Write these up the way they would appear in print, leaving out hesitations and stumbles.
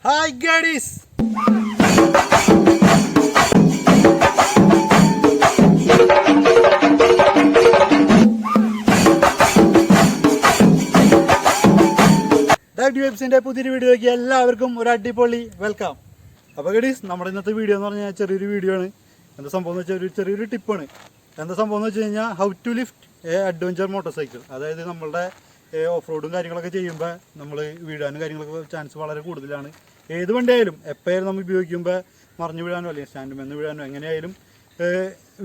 Hi GADEEZ! DAGDVIBES പുതിയൊരു വീഡിയോയ്ക്ക് എല്ലാവർക്കും ഒരു അടിപൊളി വെൽക്കം. അപ്പോൾ GADEEZ, നമ്മുടെ ഇന്നത്തെ വീഡിയോ എന്ന് പറഞ്ഞാൽ ചെറിയൊരു വീഡിയോ ആണ്. എന്താ സംഭവം എന്ന് വെച്ചാൽ ചെറിയൊരു ടിപ്പാണ്. എന്താ സംഭവം എന്ന് വെച്ച് കഴിഞ്ഞാൽ how to lift a adventure motorcycle. അതായത് നമ്മളുടെ ഓഫ് റോഡും കാര്യങ്ങളൊക്കെ ചെയ്യുമ്പോൾ നമ്മൾ വീഴാനും കാര്യങ്ങളൊക്കെ ചാൻസ് വളരെ കൂടുതലാണ്. ഏത് വണ്ടിയായാലും എപ്പോഴും നമ്മൾ ഉപയോഗിക്കുമ്പോൾ മറിഞ്ഞു വീഴാനോ അല്ലെങ്കിൽ സ്റ്റാൻഡ് മെന്ന് വീഴാനോ എങ്ങനെയായാലും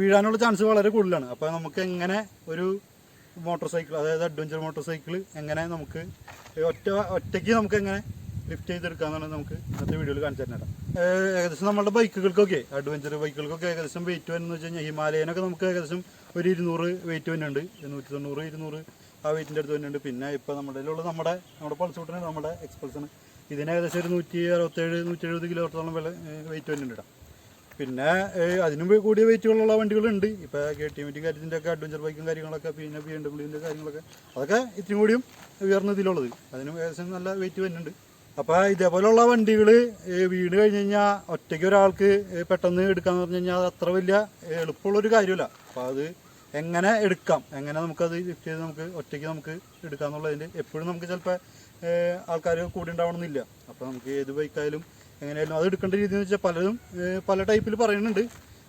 വീഴാനുള്ള ചാൻസ് വളരെ കൂടുതലാണ്. അപ്പോൾ നമുക്ക് എങ്ങനെ ഒരു മോട്ടോർ സൈക്കിൾ, അതായത് അഡ്വഞ്ചർ മോട്ടോർ സൈക്കിൾ എങ്ങനെ നമുക്ക് ഒറ്റയ്ക്ക് നമുക്ക് എങ്ങനെ ലിഫ്റ്റ് ചെയ്തെടുക്കാമെന്നാണ് നമുക്ക് ഇന്നത്തെ വീഡിയോയിൽ കാണിച്ചു തരുന്നത്. ഏകദേശം നമ്മുടെ ബൈക്കുകൾക്കൊക്കെ, അഡ്വഞ്ചർ ബൈക്കുകൾക്കൊക്കെ ഏകദേശം വെയിറ്റ് വരുന്നത് വെച്ച് കഴിഞ്ഞാൽ ഹിമാലയനൊക്കെ നമുക്ക് ഏകദേശം ഒരു 200 വെയിറ്റ് വരുന്നുണ്ട്, 190 200 ആ വെയിറ്റിൻ്റെ അടുത്ത് വരുന്നുണ്ട്. പിന്നെ ഇപ്പോൾ നമ്മുടെ പൾസ് കൂട്ടിന് നമ്മുടെ എക്സ്പൾസാണ്, ഇതിന് ഏകദേശം ഒരു 167 170 കിലോത്തോളം വെയിറ്റ് വരുന്നുണ്ട്. പിന്നെ അതിനും കൂടിയ വെയിറ്റുകളുള്ള വണ്ടികളുണ്ട്. ഇപ്പോൾ KTM കാര്യത്തിൻ്റെ ഒക്കെ അഡ്വഞ്ചർ ബൈക്കും കാര്യങ്ങളൊക്കെ, പിന്നെ BMW കാര്യങ്ങളൊക്കെ, അതൊക്കെ ഇത്തിരി കൂടിയും ഉയർന്ന ഇതിലുള്ളത്, അതിനും ഏകദേശം നല്ല വെയിറ്റ് വരുന്നുണ്ട്. അപ്പോൾ ഇതേപോലെയുള്ള വണ്ടികൾ വീട് കഴിഞ്ഞ് കഴിഞ്ഞാൽ ഒറ്റയ്ക്ക് ഒരാൾക്ക് പെട്ടെന്ന് എടുക്കാമെന്ന് പറഞ്ഞു കഴിഞ്ഞാൽ അത് അത്ര വലിയ എളുപ്പമുള്ളൊരു കാര്യമല്ല. അപ്പോൾ അത് എങ്ങനെ എടുക്കാം, എങ്ങനെ നമുക്കത് ലിഫ്റ്റ് ചെയ്ത് നമുക്ക് ഒറ്റയ്ക്ക് നമുക്ക് എടുക്കാമെന്നുള്ളതിൻ്റെ എപ്പോഴും നമുക്ക് ചിലപ്പോൾ ആൾക്കാർ കൂടി ഉണ്ടാവണമെന്നില്ല. അപ്പോൾ നമുക്ക് ഏത് ബൈക്കായാലും എങ്ങനെയായാലും അത് എടുക്കേണ്ട രീതി എന്ന് വെച്ചാൽ പലരും പല ടൈപ്പിൽ പറയുന്നുണ്ട്.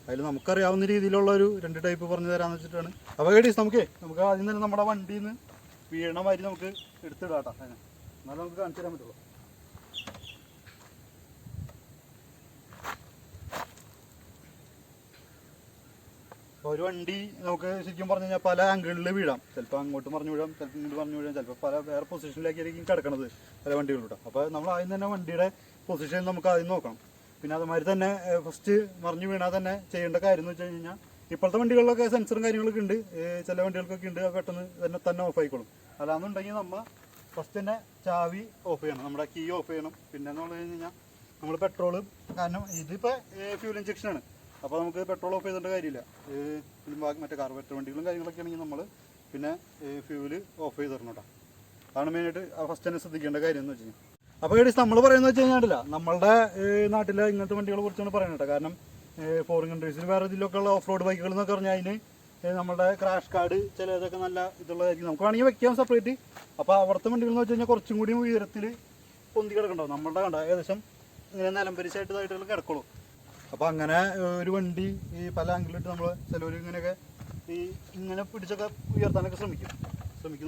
അതിൽ നമുക്കറിയാവുന്ന രീതിയിലുള്ള ഒരു 2 ടൈപ്പ് പറഞ്ഞു തരാമെന്ന് വെച്ചിട്ടാണ്. അപ്പോൾ GADEEZ, നമുക്ക് ആദ്യം തന്നെ നമ്മുടെ വണ്ടിയിൽ നിന്ന് വീഴണ മാതിരി നമുക്ക് എടുത്തിടാം കേട്ടോ. അതിനെ എന്നാലും നമുക്ക് കാണിച്ചു തരാൻ പറ്റുള്ളൂ. ഒരു വണ്ടി നമുക്ക് ശരിക്കും പറഞ്ഞു കഴിഞ്ഞാൽ പല ആംഗിളിൽ വീഴാം. ചിലപ്പോൾ അങ്ങോട്ട് മറിഞ്ഞു വീഴാം, ചിലപ്പോൾ ഇങ്ങോട്ട് മറിഞ്ഞു വീഴാം, ചിലപ്പോൾ പല വേറെ പൊസിഷനിലേക്കായിരിക്കും കിടക്കണത് പല വണ്ടികളിലൂടെ. അപ്പോൾ നമ്മൾ ആദ്യം തന്നെ വണ്ടിയുടെ പൊസിഷൻ നമുക്ക് ആദ്യം നോക്കണം. പിന്നെ അതുമാതിരി തന്നെ ഫസ്റ്റ് മറിഞ്ഞു വീണാൽ തന്നെ ചെയ്യേണ്ട കാര്യം എന്ന് വെച്ച് കഴിഞ്ഞാൽ, ഇപ്പോഴത്തെ വണ്ടികളിലൊക്കെ സെൻസറും കാര്യങ്ങളൊക്കെ ഉണ്ട്, ചില വണ്ടികൾക്കൊക്കെ ഉണ്ട്, പെട്ടെന്ന് തന്നെ ഓഫ് ആയിക്കോളും. അല്ലാന്നുണ്ടെങ്കിൽ നമ്മൾ ഫസ്റ്റ് തന്നെ ചാവി ഓഫ് ചെയ്യണം, നമ്മുടെ കീ ഓഫ് ചെയ്യണം. പിന്നെ എന്ന് പറഞ്ഞു കഴിഞ്ഞാൽ നമ്മൾ പെട്രോള്, കാരണം ഇതിപ്പോൾ ഫ്യൂൽ ഇഞ്ചക്ഷനാണ്, അപ്പോൾ നമുക്ക് പെട്രോൾ ഓഫ് ചെയ്തേണ്ട കാര്യമില്ല. മറ്റേ കാർബറേറ്റർ വണ്ടികളും കാര്യങ്ങളൊക്കെ ആണെങ്കിൽ നമ്മൾ പിന്നെ ഫ്യൂല് ഓഫ് ചെയ്ത് തരണം കേട്ടോ. അതാണ് മെയിനായിട്ട് ഫസ്റ്റ് തന്നെ ശ്രദ്ധിക്കേണ്ട കാര്യം എന്ന് വെച്ച് കഴിഞ്ഞാൽ. അപ്പോൾ GADEEZ, നമ്മൾ പറയുന്നത് വെച്ച് കഴിഞ്ഞാൽ നമ്മളുടെ നാട്ടിലെ ഇങ്ങനത്തെ വണ്ടികളെ കുറിച്ചാണ് പറയുന്നത് കേട്ടോ. കാരണം ഫോറിൻ കൺട്രീസിൽ വേറെ ഇതിലൊക്കെ ഉള്ള ഓഫ് റോഡ് ബൈക്കുകൾ എന്നൊക്കെ പറഞ്ഞാൽ അതിന് നമ്മുടെ ക്രാഷ് കാർഡ് ചിലതൊക്കെ നല്ല ഇതുള്ളതായിരിക്കും, നമുക്ക് വേണമെങ്കിൽ വെക്കാം സെപ്പറേറ്റ്. അപ്പോൾ അവിടുത്തെ വണ്ടികൾ എന്ന് വെച്ച് കഴിഞ്ഞാൽ കുറച്ചും കൂടി ഉയരത്തിൽ പൊന്തി കിടക്കണ്ടാവും. നമ്മളുടെ കണ്ട ഏകദേശം ഇങ്ങനെ നിലംപരിശായിട്ടതായിട്ടുള്ള കിടക്കുള്ളൂ. അപ്പോൾ അങ്ങനെ ഒരു വണ്ടി ഈ പല ആംഗിളിലിട്ട് നമ്മൾ ചിലവർ ഇങ്ങനെയൊക്കെ ഇങ്ങനെ പിടിച്ചൊക്കെ ഉയർത്താനൊക്കെ ശ്രമിക്കുന്നു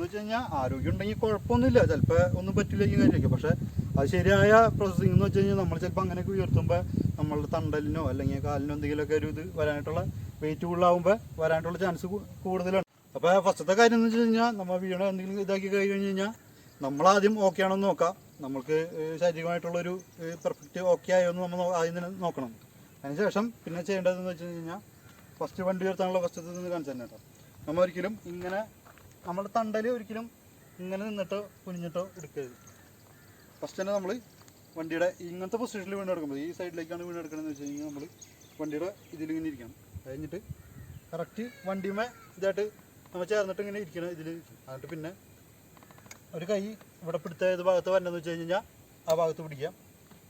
വെച്ച് കഴിഞ്ഞാൽ ആരോഗ്യം ഉണ്ടെങ്കിൽ കുഴപ്പമൊന്നുമില്ല, ചിലപ്പോൾ ഒന്നും പറ്റില്ലെങ്കിൽ കാര്യമൊക്കെ. പക്ഷേ അത് ശരിയായ പ്രോസസ്സിംഗ് എന്ന് വെച്ച് കഴിഞ്ഞാൽ നമ്മൾ ചിലപ്പോൾ അങ്ങനെയൊക്കെ ഉയർത്തുമ്പോൾ നമ്മളുടെ തണ്ടലിനോ അല്ലെങ്കിൽ കാലിനോ എന്തെങ്കിലുമൊക്കെ ഒരു ഇത് വരാനായിട്ടുള്ള വെയിറ്റ് കൂടുതലാവുമ്പോൾ വരാനായിട്ടുള്ള ചാൻസ് കൂടുതലാണ്. അപ്പോൾ ഫസ്റ്റത്തെ കാര്യം എന്ന് വെച്ച് കഴിഞ്ഞാൽ നമ്മൾ വീണ എന്തെങ്കിലും ഇതാക്കി കഴിഞ്ഞ് കഴിഞ്ഞാൽ നമ്മളാദ്യം ഓക്കെ ആണോ എന്ന് നോക്കാം. നമ്മൾക്ക് ശാരീരികമായിട്ടുള്ളൊരു പെർഫെക്റ്റ് ഓക്കെ ആയോ എന്ന് നമ്മൾ ആദ്യം തന്നെ നോക്കണം. അതിനുശേഷം പിന്നെ ചെയ്യേണ്ടതെന്ന് വെച്ച് കഴിഞ്ഞാൽ ഫസ്റ്റ് വണ്ടി ഉയർത്താനുള്ള ഫസ്റ്റത്തിൽ നിന്ന് കാണിച്ചു തന്നെ കേട്ടോ. നമ്മൾ ഒരിക്കലും ഇങ്ങനെ നമ്മുടെ തണ്ടൽ ഒരിക്കലും ഇങ്ങനെ നിന്നിട്ടോ കുനിഞ്ഞിട്ടോ എടുക്കരുത്. ഫസ്റ്റ് തന്നെ നമ്മൾ വണ്ടിയുടെ ഇങ്ങനത്തെ പൊസിഷനിൽ വീണ് എടുക്കുമ്പോൾ, ഈ സൈഡിലേക്കാണ് വീണ് എടുക്കണമെന്ന് വെച്ച് കഴിഞ്ഞാൽ നമ്മൾ വണ്ടിയുടെ ഇതിലിങ്ങനെ ഇരിക്കണം. കഴിഞ്ഞിട്ട് കറക്റ്റ് വണ്ടിയുമേ ഇതായിട്ട് നമ്മൾ ചേർന്നിട്ട് ഇങ്ങനെ ഇരിക്കണം ഇതിൽ. എന്നിട്ട് പിന്നെ ഒരു കൈ ഇവിടെ പിടുത്ത ഏത് ഭാഗത്ത് വരണമെന്ന് വെച്ച് കഴിഞ്ഞാൽ ആ ഭാഗത്ത് പിടിക്കാം.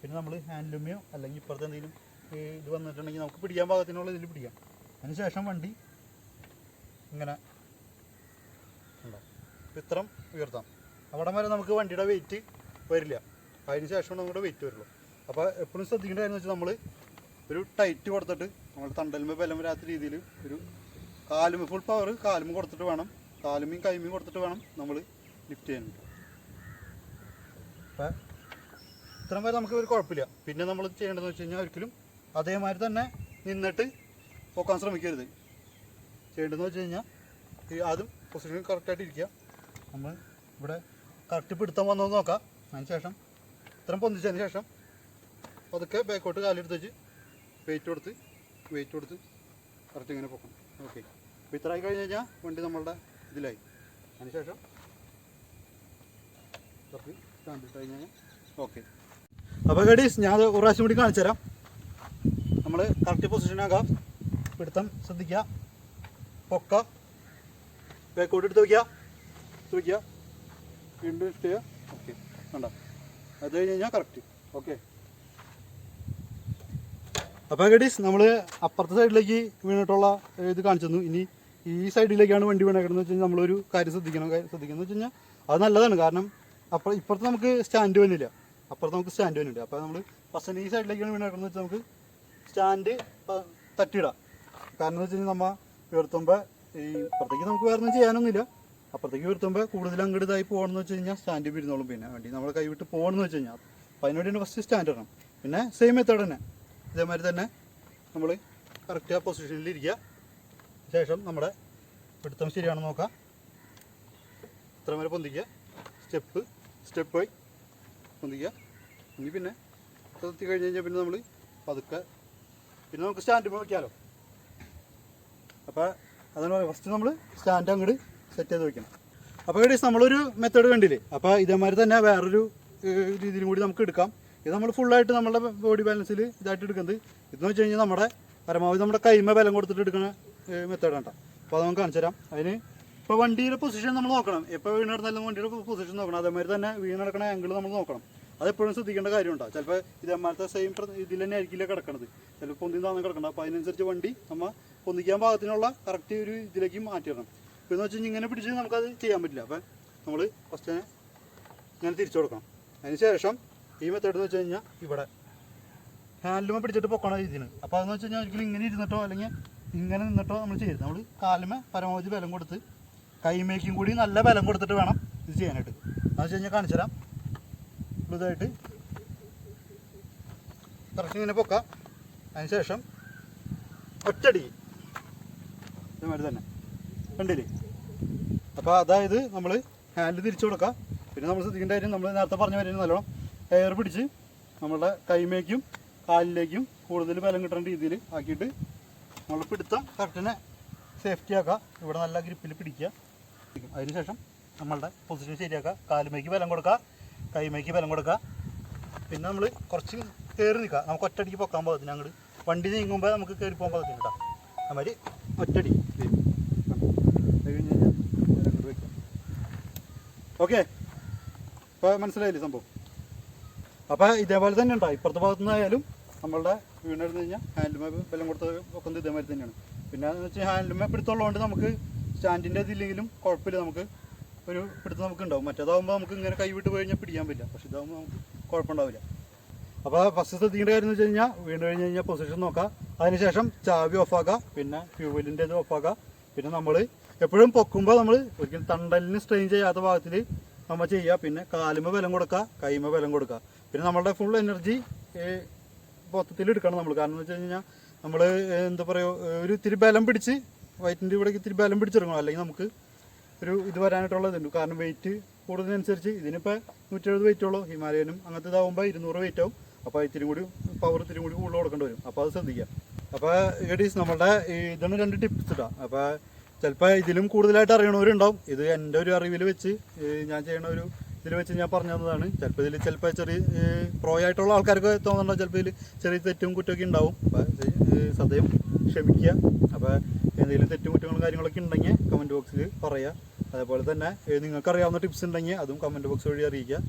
പിന്നെ നമ്മൾ ഹാൻഡിലുമയോ അല്ലെങ്കിൽ ഇപ്പുറത്ത് എന്തെങ്കിലും ഇത് വന്നിട്ടുണ്ടെങ്കിൽ നമുക്ക് പിടിക്കാൻ പാകത്തിനുള്ള ഇതിൽ പിടിക്കാം. അതിനുശേഷം വണ്ടി ഇങ്ങനെ ഉണ്ടാവും, ഇത്രം ഉയർത്താം. അവിടെ വരെ നമുക്ക് വണ്ടിയുടെ വെയിറ്റ് വരില്ല, അതിന് ശേഷമാണ് നമ്മുടെ വെയിറ്റ് വരുള്ളൂ. അപ്പോൾ എപ്പോഴും ശ്രദ്ധിക്കേണ്ട കാര്യം എന്ന് വെച്ചാൽ നമ്മൾ ഒരു ടൈറ്റ് കൊടുത്തിട്ട് നമ്മൾ തണ്ടലുമ ബലം വരാത്ത രീതിയിൽ ഒരു കാലുമ ഫുൾ പവർ കാലുമ കൊടുത്തിട്ട് വേണം, കാലുമയും കൈമയും കൊടുത്തിട്ട് വേണം നമ്മൾ ലിഫ്റ്റ് ചെയ്യാൻ. അപ്പോൾ ഇത്രയും വരെ നമുക്ക് ഒരു കുഴപ്പമില്ല. പിന്നെ നമ്മൾ ചെയ്യേണ്ടതെന്ന് വെച്ച് കഴിഞ്ഞാൽ ഒരിക്കലും അതേമാതിരി തന്നെ നിന്നിട്ട് പോക്കാൻ ശ്രമിക്കരുത്. ചെയ്യേണ്ടതെന്ന് വെച്ച് കഴിഞ്ഞാൽ ആദ്യം പൊസിഷൻ കറക്റ്റായിട്ട് ഇരിക്കുക. നമ്മൾ ഇവിടെ കറക്റ്റ് പിടുത്തം വന്നതെന്ന് നോക്കാം. അതിന് ശേഷം ഇത്രയും പൊന്തിച്ചതിന് ശേഷം അതൊക്കെ ബാക്കോട്ട് കാലെടുത്ത് വെച്ച് വെയിറ്റ് കൊടുത്ത് കറക്റ്റ് ഇങ്ങനെ പോക്കണം. ഓക്കെ, അപ്പോൾ ഇത്ര ആയി കഴിഞ്ഞ് കഴിഞ്ഞാൽ വണ്ടി നമ്മളുടെ ഇതിലായി. അതിന് ശേഷം കറക്റ്റ് സ്റ്റാൻഡ് ഇട്ട് കഴിഞ്ഞാൽ ഓക്കെ. അപ്പോൾ GADEEZ, ഞാൻ ഒരു പ്രാവശ്യം കൂടി കാണിച്ചു തരാം. നമ്മൾ കറക്റ്റ് പൊസിഷനാക്കാം, പിടുത്തം ശ്രദ്ധിക്കുക, പൊക്ക, ബാക്കോട്ട് എടുത്ത് വയ്ക്കുക, വീണ്ടും ലിഫ്റ്റ് ചെയ്യുക. ഓക്കെ, കണ്ടോ? അത് കഴിഞ്ഞ് കഴിഞ്ഞാൽ കറക്റ്റ്. ഓക്കെ. അപ്പോൾ ഗഡീസ് നമ്മൾ അപ്പുറത്തെ സൈഡിലേക്ക് വീണിട്ടുള്ള ഇത് കാണിച്ചു തന്നു. ഇനി ഈ സൈഡിലേക്കാണ് വണ്ടി വീണേക്കണമെന്ന് വെച്ച് കഴിഞ്ഞാൽ നമ്മളൊരു കാര്യം ശ്രദ്ധിക്കുന്നത് വെച്ച് കഴിഞ്ഞാൽ അത് നല്ലതാണ്. കാരണം ഇപ്പുറത്ത് നമുക്ക് സ്റ്റാൻഡ് വന്നില്ല, അപ്പുറത്ത് നമുക്ക് സ്റ്റാൻഡ് വന്നില്ല. അപ്പോൾ നമ്മൾ ഫസ്റ്റ് ഈ സൈഡിലേക്കാണ് വീണേക്കണമെന്ന് വെച്ചാൽ നമുക്ക് സ്റ്റാൻഡ് തട്ടിയിടാം. കാരണം എന്ന് വെച്ച് കഴിഞ്ഞാൽ നമ്മൾ ഉയർത്തുമ്പോൾ ഈ ഇപ്പുറത്തേക്ക് നമുക്ക് വേറെ ഒന്നും ചെയ്യാനൊന്നുമില്ല. അപ്പുറത്തേക്ക് ഉയർത്തുമ്പോൾ കൂടുതൽ അങ്ങോട്ട് ഇതായി പോകണമെന്ന് വെച്ച് കഴിഞ്ഞാൽ സ്റ്റാൻഡ് പിരിഞ്ഞോളും. പിന്നെ വണ്ടി നമ്മൾ കൈവിട്ട് പോകണമെന്ന് വെച്ച് കഴിഞ്ഞാൽ അപ്പോൾ അതിനുവേണ്ടി ഫസ്റ്റ് സ്റ്റാൻഡ് ഇടണം. പിന്നെ സെയിം മെത്തേഡ് തന്നെ ഇതേമാതിരി തന്നെ നമ്മൾ കറക്റ്റ് ആ പൊസിഷനിൽ ഇരിക്കുക. ശേഷം നമ്മുടെ പിടുത്തം ശരിയാണെന്ന് നോക്കാം. ഇത്ര വരെ പൊന്തിക്കുക, സ്റ്റെപ്പായി പൊന്തിക്കുക. ഇനി പിന്നെ എത്തി കഴിഞ്ഞ് കഴിഞ്ഞാൽ പിന്നെ നമ്മൾ പതുക്കെ പിന്നെ നമുക്ക് സ്റ്റാൻഡ് വയ്ക്കാമല്ലോ. അപ്പോൾ അതാണ് പറയുക, ഫസ്റ്റ് നമ്മൾ സ്റ്റാൻഡ് അങ്ങോട്ട് സെറ്റ് ചെയ്ത് വെക്കണം. അപ്പോൾ ഗൈസ് നമ്മളൊരു മെത്തേഡ് കണ്ടില്ലേ. അപ്പോൾ ഇതേമാതിരി തന്നെ വേറൊരു രീതിയിലും കൂടി നമുക്ക് എടുക്കാം. ഇത് നമ്മൾ ഫുള്ളായിട്ട് നമ്മുടെ ബോഡി ബാലൻസിൽ ഇതായിട്ട് എടുക്കുന്നത്. ഇതെന്ന് വെച്ച് കഴിഞ്ഞാൽ നമ്മുടെ പരമാവധി നമ്മുടെ കൈമ ബലം കൊടുത്തിട്ട് എടുക്കുന്ന മെത്തേഡാണ് കേട്ടോ. അപ്പോൾ അത് നമുക്ക് കാണിച്ചു തരാം. അതിന് ഇപ്പോൾ വണ്ടിയുടെ പൊസിഷൻ നമ്മൾ നോക്കണം. എപ്പോൾ വീണെടുത്താലും വണ്ടിയുടെ പൊസിഷൻ നോക്കണം. അതേമാതിരി തന്നെ വീണെടുക്കണ ആംഗിൾ നമ്മൾ നോക്കണം. അതെപ്പോഴും ശ്രദ്ധിക്കേണ്ട കാര്യമുണ്ടാകും. ചിലപ്പോൾ ഇതേമാരത്തെ സെയിം ഇതിൽ തന്നെ ആയിരിക്കില്ല കിടക്കണത്, ചിലപ്പോൾ പൊന്തി താന്ന് കിടക്കണം. അപ്പോൾ അതിനനുസരിച്ച് വണ്ടി നമ്മൾ പൊന്തിക്കാൻ പാകത്തിനുള്ള കറക്റ്റ് ഒരു ഇതിലേക്ക് മാറ്റിയിടണം. ഇപ്പോൾ എന്ന് വെച്ച് കഴിഞ്ഞാൽ ഇങ്ങനെ പിടിച്ച് നമുക്കത് ചെയ്യാൻ പറ്റില്ല. അപ്പോൾ നമ്മൾ ഫസ്റ്റ് ഇങ്ങനെ തിരിച്ചു കൊടുക്കണം. അതിന് ശേഷം ഈ മെത്തേഡ് എന്ന് വെച്ച് കഴിഞ്ഞാൽ ഇവിടെ ഹാൻഡിലുമേ പിടിച്ചിട്ട് പൊക്കണ രീതിയാണ്. അപ്പോൾ അതെന്ന് വെച്ച് കഴിഞ്ഞാൽ ഒരിക്കലും ഇങ്ങനെ ഇരുന്നിട്ടോ അല്ലെങ്കിൽ ഇങ്ങനെ നിന്നിട്ടോ നമ്മൾ ചെയ്യരുത്. നമ്മൾ കാലുമേ പരമാവധി ബലം കൊടുത്ത് കൈമേക്കും കൂടി നല്ല ബലം കൊടുത്തിട്ട് വേണം ഇത് ചെയ്യാനായിട്ട്. അതെന്ന് വെച്ച് കഴിഞ്ഞാൽ കാണിച്ചു തരാം. ഇതായിട്ട് കറക്റ്റ് ഇങ്ങനെ പൊക്കാം. അതിന് ശേഷം ഒറ്റടി ഇതുമാതിരി തന്നെ കണ്ടില്ലേ. അപ്പോൾ അതായത് നമ്മൾ ഹാൻഡിൽ തിരിച്ചു കൊടുക്കുക. പിന്നെ നമ്മൾ ശ്രദ്ധിക്കേണ്ട കാര്യം നമ്മൾ നേരത്തെ പറഞ്ഞ കാര്യം നല്ലോണം എയർ പിടിച്ച് നമ്മളുടെ കൈമേക്കും കാലിലേക്കും കൂടുതൽ ബലം കിട്ടുന്ന രീതിയിൽ ആക്കിയിട്ട് നമ്മൾ പിടുത്തം കറക്റ്റിനെ സേഫ്റ്റി ആക്കുക. ഇവിടെ നല്ല ഗ്രിപ്പിൽ പിടിക്കുക. അതിനുശേഷം നമ്മളുടെ പൊസിഷൻ ശരിയാക്കുക. കാലുമേക്ക് ബലം കൊടുക്കുക, കൈമേക്ക് ബലം കൊടുക്കുക. പിന്നെ നമ്മൾ കുറച്ച് കയറി നിൽക്കുക. നമുക്ക് ഒറ്റടിക്ക് പൊക്കാൻ പാകത്തിന് അങ്ങോട്ട് വണ്ടി നീങ്ങുമ്പോൾ നമുക്ക് കയറി പോകാൻ പാകത്തിന് കേട്ടോ. അതുമാതിരി ഒറ്റടി കഴിഞ്ഞ് കഴിഞ്ഞാൽ അങ്ങോട്ട് വയ്ക്കാം. ഓക്കെ, ഇപ്പോൾ മനസ്സിലായില്ലേ സംഭവം. അപ്പോൾ ഇതേപോലെ തന്നെ ഉണ്ടാവും. ഇപ്പുറത്തെ ഭാഗത്തു നിന്നായാലും നമ്മളുടെ വീണെടുത്ത് കഴിഞ്ഞാൽ ഹാൻഡിലുമേ ബലം കൊടുത്ത് വെക്കുന്നത് ഇതേമാതിരി തന്നെയാണ്. പിന്നെ എന്ന് വെച്ചാൽ ഹാൻഡിലുമേ പിടുത്തമുള്ളതുകൊണ്ട് നമുക്ക് സ്റ്റാൻഡിൻ്റെ ഇതില്ലെങ്കിലും കുഴപ്പമില്ല, നമുക്ക് ഒരു പിടുത്തം നമുക്ക് ഉണ്ടാവും. മറ്റേതാകുമ്പോൾ നമുക്ക് ഇങ്ങനെ കൈവിട്ട് പോയി കഴിഞ്ഞാൽ പിടിക്കാൻ പറ്റില്ല. പക്ഷേ ഇതാകുമ്പോൾ നമുക്ക് കുഴപ്പമുണ്ടാവില്ല. അപ്പോൾ ഫസ്റ്റ് ശ്രദ്ധിക്കേണ്ട കാര്യം എന്ന് വെച്ച് കഴിഞ്ഞാൽ വീണ് കഴിഞ്ഞ് കഴിഞ്ഞാൽ പൊസിഷൻ നോക്കുക. അതിനുശേഷം ചാവി ഓഫാക്കുക, പിന്നെ ഫ്യൂവലിൻ്റെ ഇത് ഓഫാക്കുക. പിന്നെ നമ്മൾ എപ്പോഴും പൊക്കുമ്പോൾ നമ്മൾ ഒരിക്കലും തണ്ടലിന് സ്ട്രെയിൻ ചെയ്യാത്ത ഭാഗത്തിൽ നമ്മൾ ചെയ്യുക. പിന്നെ കാലുമ ബലം കൊടുക്കുക, കൈമ ബലം കൊടുക്കുക. പിന്നെ നമ്മളുടെ ഫുൾ എനർജി മൊത്തത്തിൽ എടുക്കണം നമ്മൾ. കാരണം എന്ന് വെച്ച് കഴിഞ്ഞാൽ നമ്മൾ എന്താ പറയുക, ഒരു ഇത്തിരി ബലം പിടിച്ച് വയറ്റിൻ്റെ ഇവിടേക്ക് ഇത്തിരി ബലം പിടിച്ചെടുക്കണം. അല്ലെങ്കിൽ നമുക്ക് ഒരു ഇത് വരാനായിട്ടുള്ള ഇതുണ്ട്. കാരണം വെയിറ്റ് കൂടുന്നതിനനുസരിച്ച് ഇതിനിപ്പോൾ 170 വെയിറ്റുള്ളൂ. ഹിമാലയനും അങ്ങനത്തെ ഇതാകുമ്പോൾ 200 വെയിറ്റ് ആവും. അപ്പോൾ ഇത്തിരി കൂടി പവർ ഇത്തിരി കൂടി കൂടുതൽ കൊടുക്കേണ്ടി വരും. അപ്പോൾ അത് ശ്രദ്ധിക്കുക. അപ്പോൾ ഗഡീസ് നമ്മളുടെ ഇതാണ് 2 ടിപ്സ് ഇട്ടാം. അപ്പോൾ ചിലപ്പോൾ ഇതിലും കൂടുതലായിട്ട് അറിയണവരുണ്ടാവും. ഇത് എൻ്റെ ഒരു അറിവിൽ വെച്ച് ഞാൻ ചെയ്യണ ഒരു ഇതിൽ വെച്ച് ഞാൻ പറഞ്ഞു തന്നതാണ്. ചിലപ്പോൾ ചെറിയ പ്രോ ആയിട്ടുള്ള ആൾക്കാർക്ക് തോന്നുന്നുണ്ടോ, ചിലപ്പോൾ ഇതിൽ ചെറിയ തെറ്റും കുറ്റമൊക്കെ ഉണ്ടാവും. അപ്പോൾ സദയം ക്ഷമിക്കുക. അപ്പോൾ എന്തെങ്കിലും തെറ്റും കുറ്റങ്ങളും കാര്യങ്ങളൊക്കെ ഉണ്ടെങ്കിൽ കമൻറ്റ് ബോക്സിൽ പറയുക. അതേപോലെ തന്നെ നിങ്ങൾക്കറിയാവുന്ന ടിപ്സ് ഉണ്ടെങ്കിൽ അതും കമൻറ്റ് ബോക്സ് വഴി അറിയിക്കുക.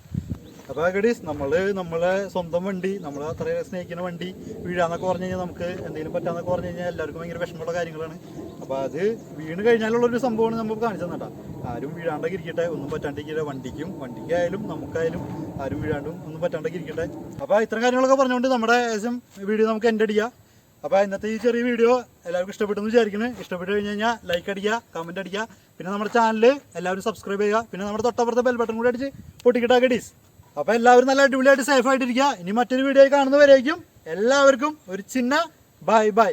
അപ്പോൾ ഗഡീസ് നമ്മളെ സ്വന്തം വണ്ടി, നമ്മൾ അത്രയും സ്നേഹിക്കുന്ന വണ്ടി വീഴാന്നൊക്കെ പറഞ്ഞു കഴിഞ്ഞാൽ നമുക്ക് എന്തെങ്കിലും പറ്റാന്നൊക്കെ പറഞ്ഞു കഴിഞ്ഞാൽ എല്ലാവർക്കും ഭയങ്കര വിഷമമുള്ള കാര്യങ്ങളാണ്. അപ്പോൾ അത് വീണ് കഴിഞ്ഞാലുള്ളൊരു സംഭവമാണ് നമുക്ക് കാണിച്ചു തന്നിട്ടാ. ആരും വീഴാണ്ടൊക്കെ ഇരിക്കട്ടെ, ഒന്നും പറ്റാണ്ടിരിക്കട്ടെ. വണ്ടിക്കായാലും നമുക്കായാലും ആരും വീഴാണ്ടും ഒന്നും പറ്റാണ്ടൊക്കെ ഇരിക്കട്ടെ. അപ്പോൾ ഇത്തരം കാര്യങ്ങളൊക്കെ പറഞ്ഞുകൊണ്ട് നമ്മുടെ വീഡിയോ നമുക്ക് എൻഡ് അടിക്കുക. അപ്പോൾ ഇന്നത്തെ ഈ ചെറിയ വീഡിയോ എല്ലാവർക്കും ഇഷ്ടപ്പെട്ടെന്ന് വിചാരിക്കുന്നു. ഇഷ്ടപ്പെട്ട് കഴിഞ്ഞ് കഴിഞ്ഞാൽ ലൈക്ക് അടിക്കുക, കമൻറ്റ് അടിക്കുക. പിന്നെ നമ്മുടെ ചാനൽ എല്ലാവരും സബ്സ്ക്രൈബ് ചെയ്യുക. പിന്നെ നമ്മുടെ തൊട്ടപ്പുറത്തെ ബെൽ ബട്ടൺ കൂടി അടിച്ച് പൊട്ടിക്കിട്ടാ ഗഡീസ്. അപ്പോൾ എല്ലാവരും നല്ല അടിപൊളിയായിട്ട് സേഫായിട്ടിരിക്കുക. ഇനി മറ്റൊരു വീഡിയോ കാണുന്നവരേക്കും എല്ലാവർക്കും ഒരു ചിന്ന ബൈ ബൈ.